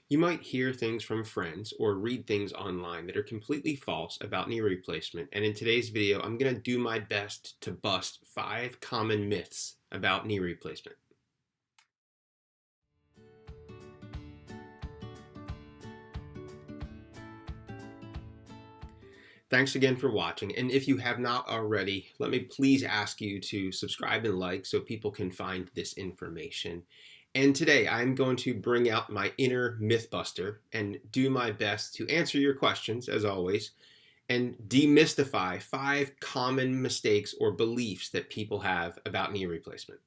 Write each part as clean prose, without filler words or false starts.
You might hear things from friends or read things online that are completely false about knee replacement, and in today's video I'm going to do my best to bust 5 common myths about knee replacement. Thanks again for watching, and if you have not already, let me please ask you to subscribe and like so people can find this information. And today I'm going to bring out my inner mythbuster and do my best to answer your questions, as always, and demystify 5 common mistakes or beliefs that people have about knee replacement.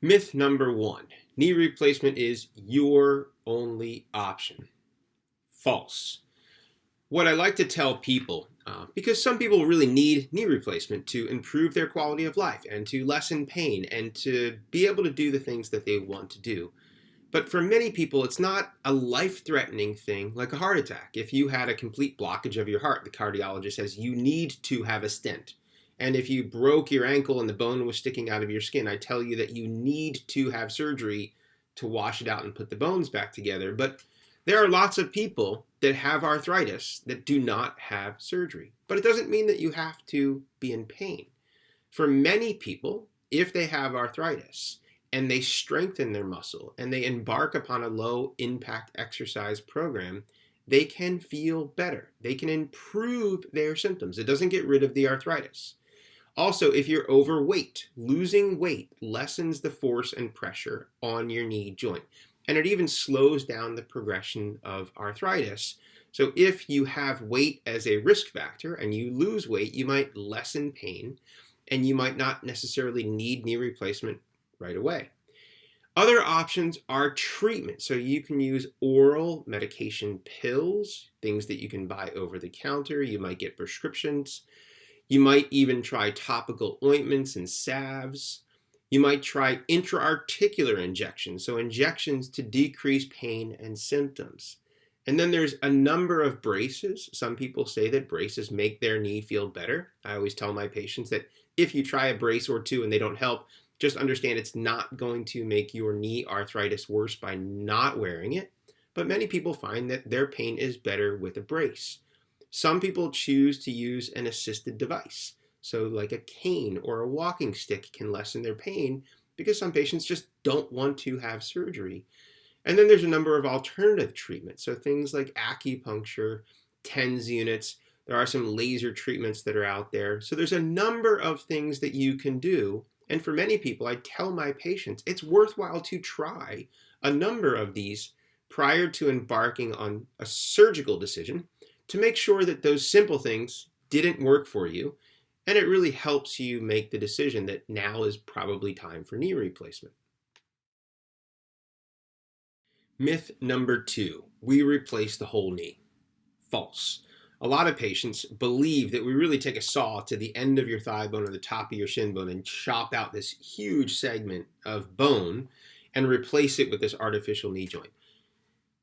Myth number 1, knee replacement is your only option. False. What I like to tell people, because some people really need knee replacement to improve their quality of life and to lessen pain and to be able to do the things that they want to do. But for many people, it's not a life-threatening thing like a heart attack. If you had a complete blockage of your heart, the cardiologist says you need to have a stent. And if you broke your ankle and the bone was sticking out of your skin, I tell you that you need to have surgery to wash it out and put the bones back together. But there are lots of people that have arthritis that do not have surgery. But it doesn't mean that you have to be in pain. For many people, if they have arthritis and they strengthen their muscle and they embark upon a low-impact exercise program, they can feel better. They can improve their symptoms. It doesn't get rid of the arthritis. Also, if you're overweight, losing weight lessens the force and pressure on your knee joint. And it even slows down the progression of arthritis. So if you have weight as a risk factor and you lose weight, you might lessen pain and you might not necessarily need knee replacement right away. Other options are treatment. So you can use oral medication pills, things that you can buy over the counter. You might get prescriptions. You might even try topical ointments and salves. You might try intra-articular injections, so injections to decrease pain and symptoms. And then there's a number of braces. Some people say that braces make their knee feel better. I always tell my patients that if you try a brace or two and they don't help, just understand it's not going to make your knee arthritis worse by not wearing it. But many people find that their pain is better with a brace. Some people choose to use an assisted device. So like a cane or a walking stick can lessen their pain because some patients just don't want to have surgery. And then there's a number of alternative treatments. So things like acupuncture, TENS units, there are some laser treatments that are out there. So there's a number of things that you can do. And for many people, I tell my patients, it's worthwhile to try a number of these prior to embarking on a surgical decision to make sure that those simple things didn't work for you. And it really helps you make the decision that now is probably time for knee replacement. Myth number 2, we replace the whole knee. False. A lot of patients believe that we really take a saw to the end of your thigh bone or the top of your shin bone and chop out this huge segment of bone and replace it with this artificial knee joint.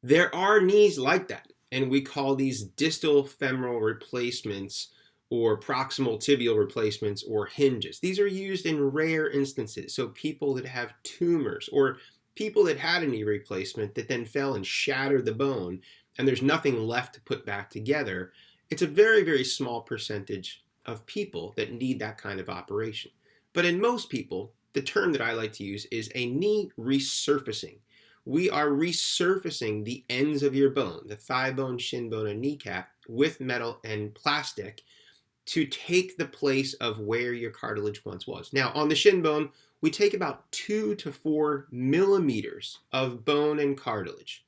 There are knees like that, and we call these distal femoral replacements or proximal tibial replacements or hinges. These are used in rare instances. So people that have tumors or people that had a knee replacement that then fell and shattered the bone and there's nothing left to put back together. It's a very, very small percentage of people that need that kind of operation. But in most people, the term that I like to use is a knee resurfacing. We are resurfacing the ends of your bone, the thigh bone, shin bone, and kneecap with metal and plastic to take the place of where your cartilage once was. Now, on the shin bone, we take about 2 to 4 millimeters of bone and cartilage.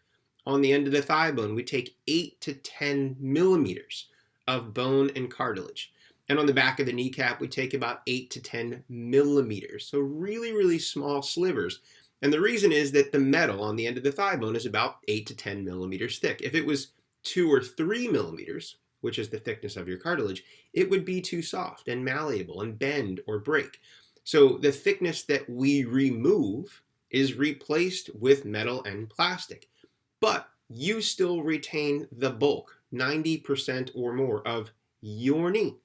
On the end of the thigh bone, we take 8 to 10 millimeters of bone and cartilage. And on the back of the kneecap, we take about 8 to 10 millimeters. So really, really small slivers. And the reason is that the metal on the end of the thigh bone is about 8 to 10 millimeters thick. If it was 2 or 3 millimeters, which is the thickness of your cartilage, it would be too soft and malleable and bend or break. So the thickness that we remove is replaced with metal and plastic. But you still retain the bulk, 90% or more of your knee.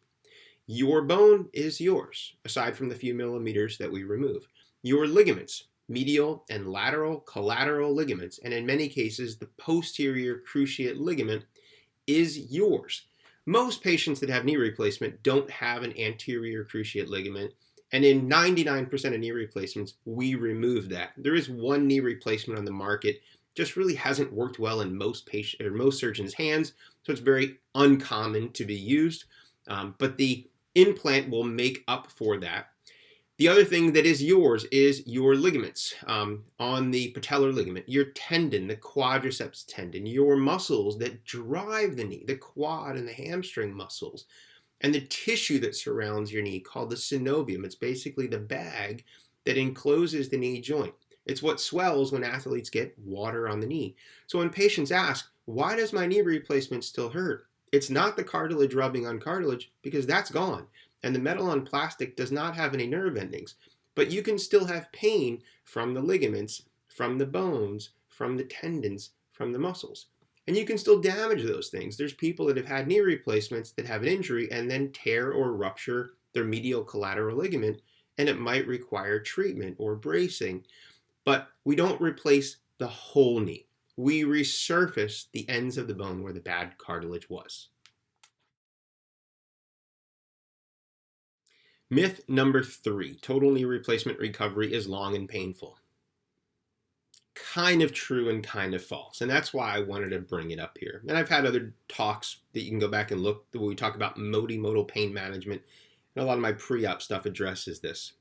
Your bone is yours, aside from the few millimeters that we remove. Your ligaments, medial and lateral collateral ligaments, and in many cases, the posterior cruciate ligament is yours. Most patients that have knee replacement don't have an anterior cruciate ligament, and in 99% of knee replacements, we remove that. There is one knee replacement on the market, just really hasn't worked well in most surgeons' hands, so it's very uncommon to be used. But the implant will make up for that. The other thing that is yours is your ligaments on the patellar ligament, your tendon, the quadriceps tendon, your muscles that drive the knee, the quad and the hamstring muscles, and the tissue that surrounds your knee called the synovium. It's basically the bag that encloses the knee joint. It's what swells when athletes get water on the knee. So when patients ask, why does my knee replacement still hurt? It's not the cartilage rubbing on cartilage, because that's gone. And the metal on plastic does not have any nerve endings. But you can still have pain from the ligaments, from the bones, from the tendons, from the muscles. And you can still damage those things. There's people that have had knee replacements that have an injury and then tear or rupture their medial collateral ligament, and it might require treatment or bracing. But we don't replace the whole knee. We resurface the ends of the bone where the bad cartilage was. Myth number 3, total knee replacement recovery is long and painful. Kind of true and kind of false, and that's why I wanted to bring it up here. And I've had other talks that you can go back and look where we talk about multimodal pain management, and a lot of my pre-op stuff addresses this.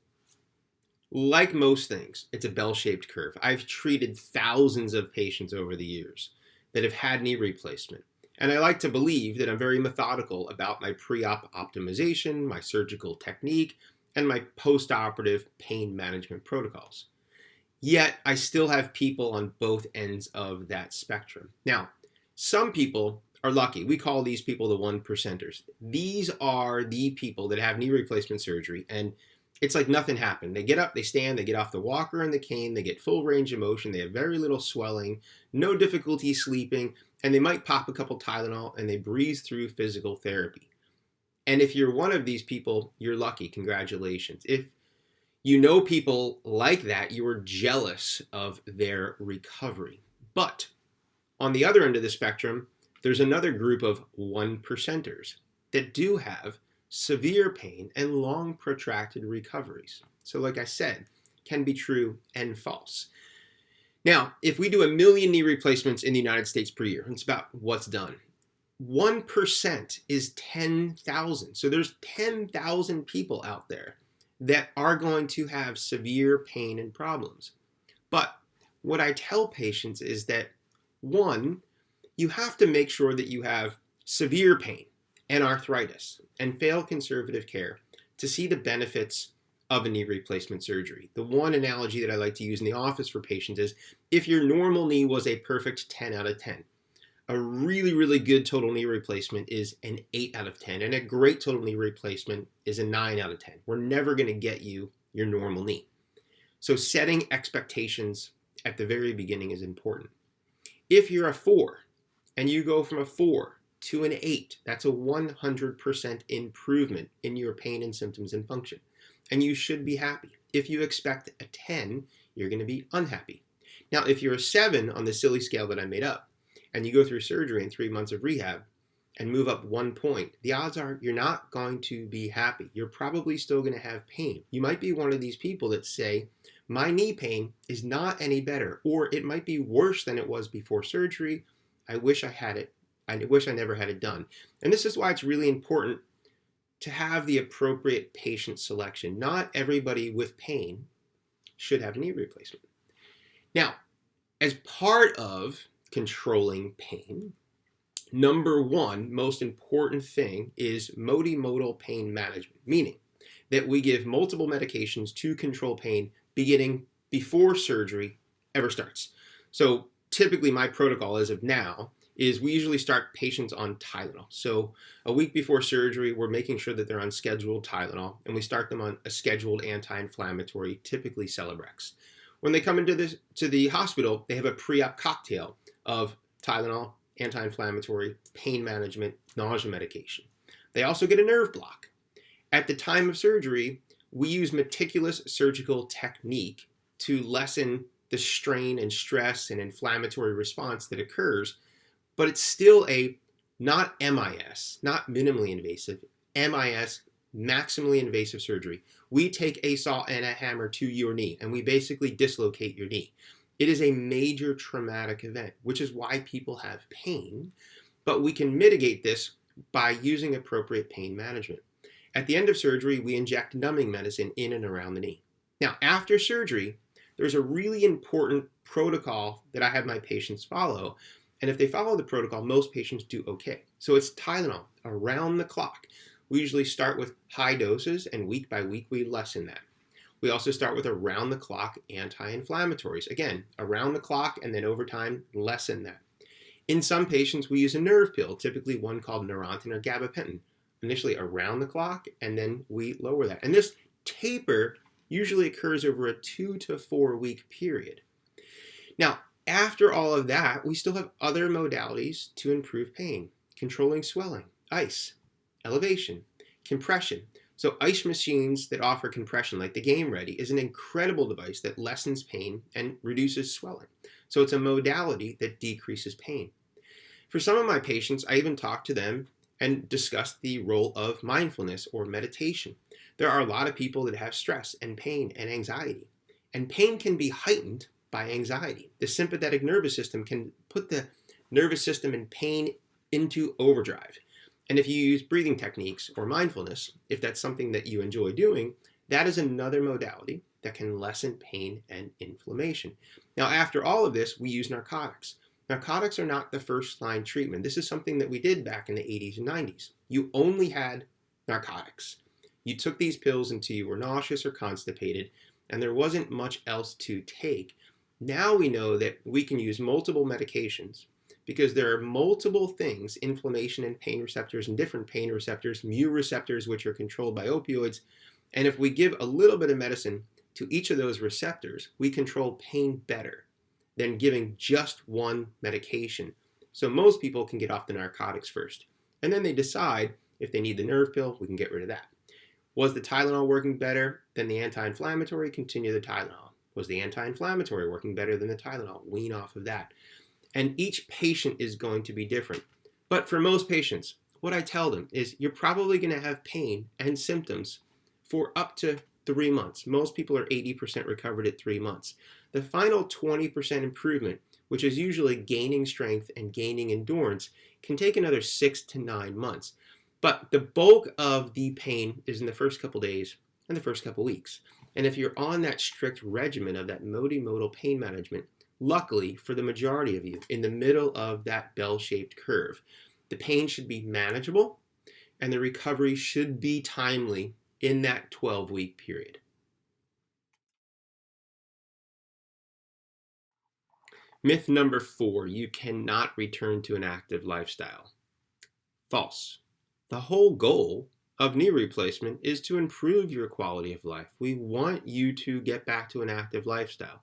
Like most things, it's a bell-shaped curve. I've treated thousands of patients over the years that have had knee replacement. And I like to believe that I'm very methodical about my pre-op optimization, my surgical technique, and my post-operative pain management protocols. Yet, I still have people on both ends of that spectrum. Now, some people are lucky. We call these people the 1%ers. These are the people that have knee replacement surgery, and it's like nothing happened. They get up, they stand, they get off the walker and the cane, they get full range of motion, they have very little swelling, no difficulty sleeping, and they might pop a couple Tylenol and they breeze through physical therapy. And if you're one of these people, you're lucky. Congratulations. If you know people like that, you are jealous of their recovery. But on the other end of the spectrum, there's another group of 1%ers that do have severe pain and long protracted recoveries. So like I said, can be true and false. Now, if we do 1 million knee replacements in the United States per year, it's about what's done. 1% is 10,000. So there's 10,000 people out there that are going to have severe pain and problems. But what I tell patients is that, one, you have to make sure that you have severe pain and arthritis and fail conservative care to see the benefits of a knee replacement surgery. The one analogy that I like to use in the office for patients is if your normal knee was a perfect 10 out of 10, a really, really good total knee replacement is an 8 out of 10, and a great total knee replacement is a 9 out of 10. We're never going to get you your normal knee. So setting expectations at the very beginning is important. If you're a 4 and you go from a 4 to an 8, that's a 100% improvement in your pain and symptoms and function. And you should be happy. If you expect a 10, you're going to be unhappy. Now, if you're a 7 on the silly scale that I made up, and you go through surgery and 3 months of rehab and move up 1 point, the odds are you're not going to be happy. You're probably still going to have pain. You might be one of these people that say, my knee pain is not any better, or it might be worse than it was before surgery. I wish I had it. I wish I never had it done. And this is why it's really important to have the appropriate patient selection. Not everybody with pain should have a knee replacement. Now, as part of controlling pain, number one most important thing is multimodal pain management, meaning that we give multiple medications to control pain beginning before surgery ever starts. So typically my protocol as of now is we usually start patients on Tylenol. So a week before surgery, we're making sure that they're on scheduled Tylenol, and we start them on a scheduled anti-inflammatory, typically Celebrex. When they come into the hospital, they have a pre-op cocktail of Tylenol, anti-inflammatory, pain management, nausea medication. They also get a nerve block. At the time of surgery, we use meticulous surgical technique to lessen the strain and stress and inflammatory response that occurs, but it's still a not MIS, not minimally invasive, MIS, maximally invasive surgery. We take a saw and a hammer to your knee, and we basically dislocate your knee. It is a major traumatic event, which is why people have pain, but we can mitigate this by using appropriate pain management. At the end of surgery, we inject numbing medicine in and around the knee. Now, after surgery, there's a really important protocol that I have my patients follow, and if they follow the protocol, most patients do okay. So it's Tylenol around the clock. We usually start with high doses, and week by week we lessen that. We also start with around-the-clock anti-inflammatories. Again, around the clock, and then over time, lessen that. In some patients, we use a nerve pill, typically one called Neurontin or gabapentin, initially around the clock, and then we lower that. And this taper usually occurs over a 2 to 4 week period. Now, after all of that, we still have other modalities to improve pain: controlling swelling, ice, elevation, compression. So ice machines that offer compression, like the Game Ready, is an incredible device that lessens pain and reduces swelling. So it's a modality that decreases pain. For some of my patients, I even talk to them and discuss the role of mindfulness or meditation. There are a lot of people that have stress and pain and anxiety, and pain can be heightened by anxiety. The sympathetic nervous system can put the nervous system in pain into overdrive. And if you use breathing techniques or mindfulness, if that's something that you enjoy doing, that is another modality that can lessen pain and inflammation. Now, after all of this, we use narcotics. Narcotics are not the first line treatment. This is something that we did back in the 80s and 90s. You only had narcotics. You took these pills until you were nauseous or constipated, and there wasn't much else to take. Now we know that we can use multiple medications because there are multiple things, inflammation and pain receptors and different pain receptors, mu receptors, which are controlled by opioids. And if we give a little bit of medicine to each of those receptors, we control pain better than giving just one medication. So most people can get off the narcotics first, and then they decide if they need the nerve pill, we can get rid of that. Was the Tylenol working better than the anti-inflammatory? Continue the Tylenol. Was the anti-inflammatory working better than the Tylenol? Wean off of that. And each patient is going to be different. But for most patients, what I tell them is you're probably going to have pain and symptoms for up to 3 months. Most people are 80% recovered at 3 months. The final 20% improvement, which is usually gaining strength and gaining endurance, can take another 6 to 9 months. But the bulk of the pain is in the first couple days and the first couple weeks. And if you're on that strict regimen of that multimodal pain management, luckily for the majority of you, in the middle of that bell-shaped curve, the pain should be manageable and the recovery should be timely in that 12-week period. Myth number 4, you cannot return to an active lifestyle. False. The whole goal of knee replacement is to improve your quality of life. We want you to get back to an active lifestyle.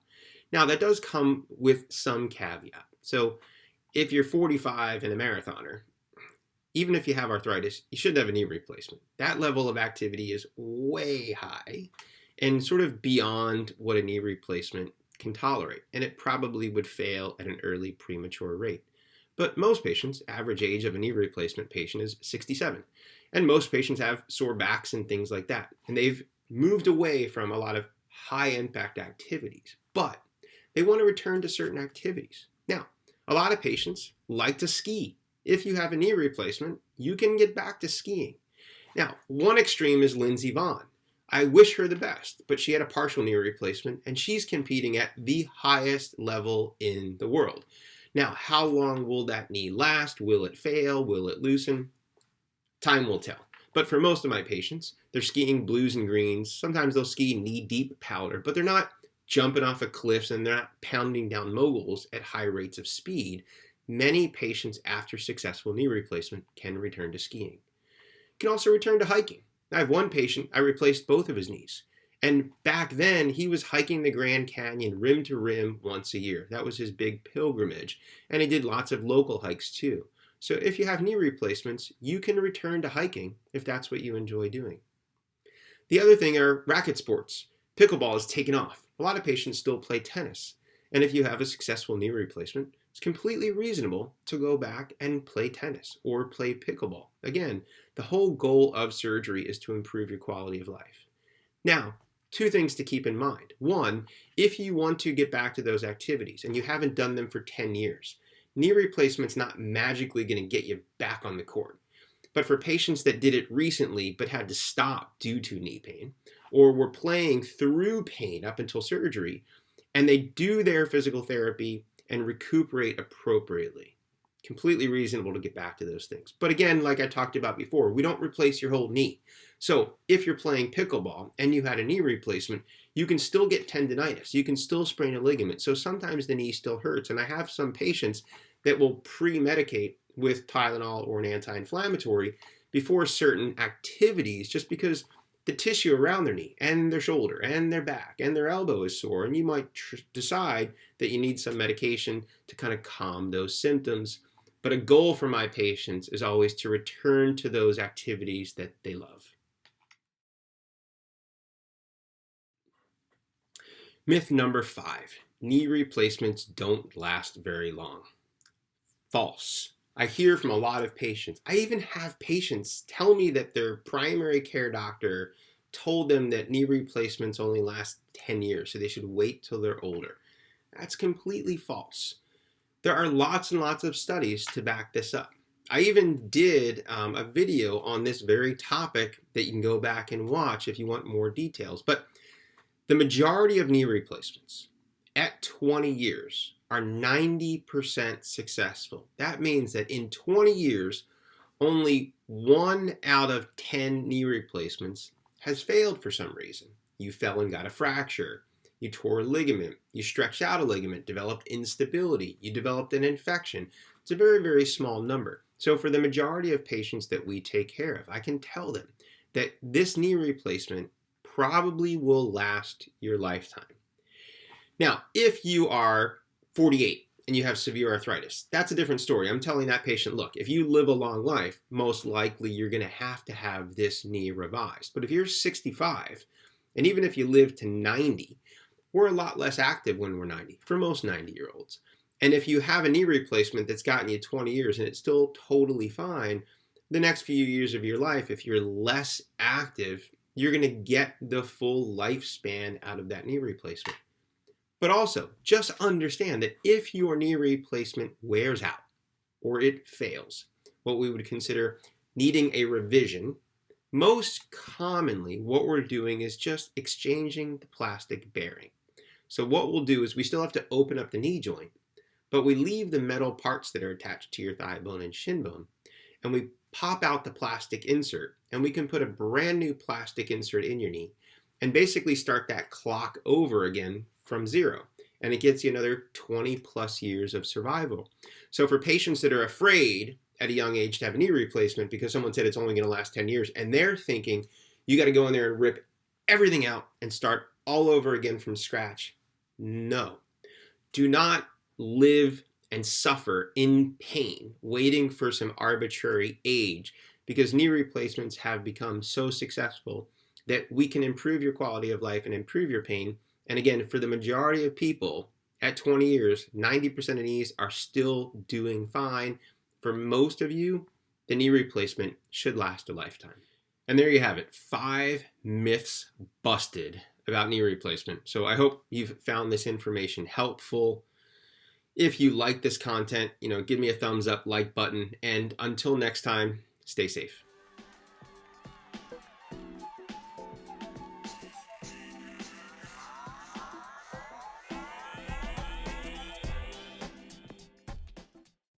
Now, that does come with some caveat. So if you're 45 and a marathoner, even if you have arthritis, you should have a knee replacement. That level of activity is way high and sort of beyond what a knee replacement can tolerate, and it probably would fail at an early premature rate. But most patients, average age of a knee replacement patient is 67, and most patients have sore backs and things like that, and they've moved away from a lot of high-impact activities, but they want to return to certain activities. Now, a lot of patients like to ski. If you have a knee replacement, you can get back to skiing. Now, one extreme is Lindsey Vonn. I wish her the best, but she had a partial knee replacement, and she's competing at the highest level in the world. Now, how long will that knee last? Will it fail? Will it loosen? Time will tell. But for most of my patients, they're skiing blues and greens. Sometimes they'll ski knee-deep powder, but they're not jumping off of cliffs and they're not pounding down moguls at high rates of speed. Many patients after successful knee replacement can return to skiing. Can also return to hiking. I have one patient, I replaced both of his knees. And back then, he was hiking the Grand Canyon rim to rim once a year. That was his big pilgrimage. And he did lots of local hikes too. So if you have knee replacements, you can return to hiking if that's what you enjoy doing. The other thing are racket sports. Pickleball has taken off. a lot of patients still play tennis. And if you have a successful knee replacement, it's completely reasonable to go back and play tennis or play pickleball. Again, the whole goal of surgery is to improve your quality of life. Now, two things to keep in mind. One, if you want to get back to those activities and you haven't done them for 10 years, knee replacement's not magically going to get you back on the court. But for patients that did it recently but had to stop due to knee pain, or were playing through pain up until surgery, and they do their physical therapy and recuperate appropriately, completely reasonable to get back to those things. But again, like I talked about before, we don't replace your whole knee. So if you're playing pickleball and you had a knee replacement, you can still get tendinitis. You can still sprain a ligament. So sometimes the knee still hurts. And I have some patients that will pre-medicate with Tylenol or an anti-inflammatory before certain activities, just because the tissue around their knee and their shoulder and their back and their elbow is sore, and you might decide that you need some medication to kind of calm those symptoms. But a goal for my patients is always to return to those activities that they love. Myth number 5, knee replacements don't last very long. False. I hear from a lot of patients. I even have patients tell me that their primary care doctor told them that knee replacements only last 10 years, so they should wait till they're older. That's completely false. There are lots and lots of studies to back this up. I even did a video on this very topic that you can go back and watch if you want more details. But the majority of knee replacements at 20 years are 90% successful. That means that in 20 years, only 1 out of 10 knee replacements has failed for some reason. You fell and got a fracture. You tore a ligament. You stretched out a ligament, developed instability. You developed an infection. It's a very, very small number. So for the majority of patients that we take care of, I can tell them that this knee replacement probably will last your lifetime. Now, if you are 48 and you have severe arthritis, that's a different story. I'm telling that patient, look, if you live a long life, most likely you're going to have this knee revised. But if you're 65, and even if you live to 90, we're a lot less active when we're 90, for most 90-year-olds. And if you have a knee replacement that's gotten you 20 years and it's still totally fine, the next few years of your life, if you're less active, you're going to get the full lifespan out of that knee replacement. But also, just understand that if your knee replacement wears out or it fails, what we would consider needing a revision, most commonly what we're doing is just exchanging the plastic bearing. So what we'll do is we still have to open up the knee joint, but we leave the metal parts that are attached to your thigh bone and shin bone, and we pop out the plastic insert, and we can put a brand new plastic insert in your knee and basically start that clock over again from zero. And it gets you another 20 plus years of survival. So for patients that are afraid at a young age to have a knee replacement because someone said it's only going to last 10 years, and they're thinking you got to go in there and rip everything out and start all over again from scratch. No. Do not live and suffer in pain waiting for some arbitrary age, because knee replacements have become so successful that we can improve your quality of life and improve your pain. And again, for the majority of people at 20 years, 90% of knees are still doing fine. For most of you, the knee replacement should last a lifetime. And there you have it, 5 myths busted about knee replacement. So I hope you've found this information helpful. If you like this content, give me a thumbs up, like button, and until next time, stay safe.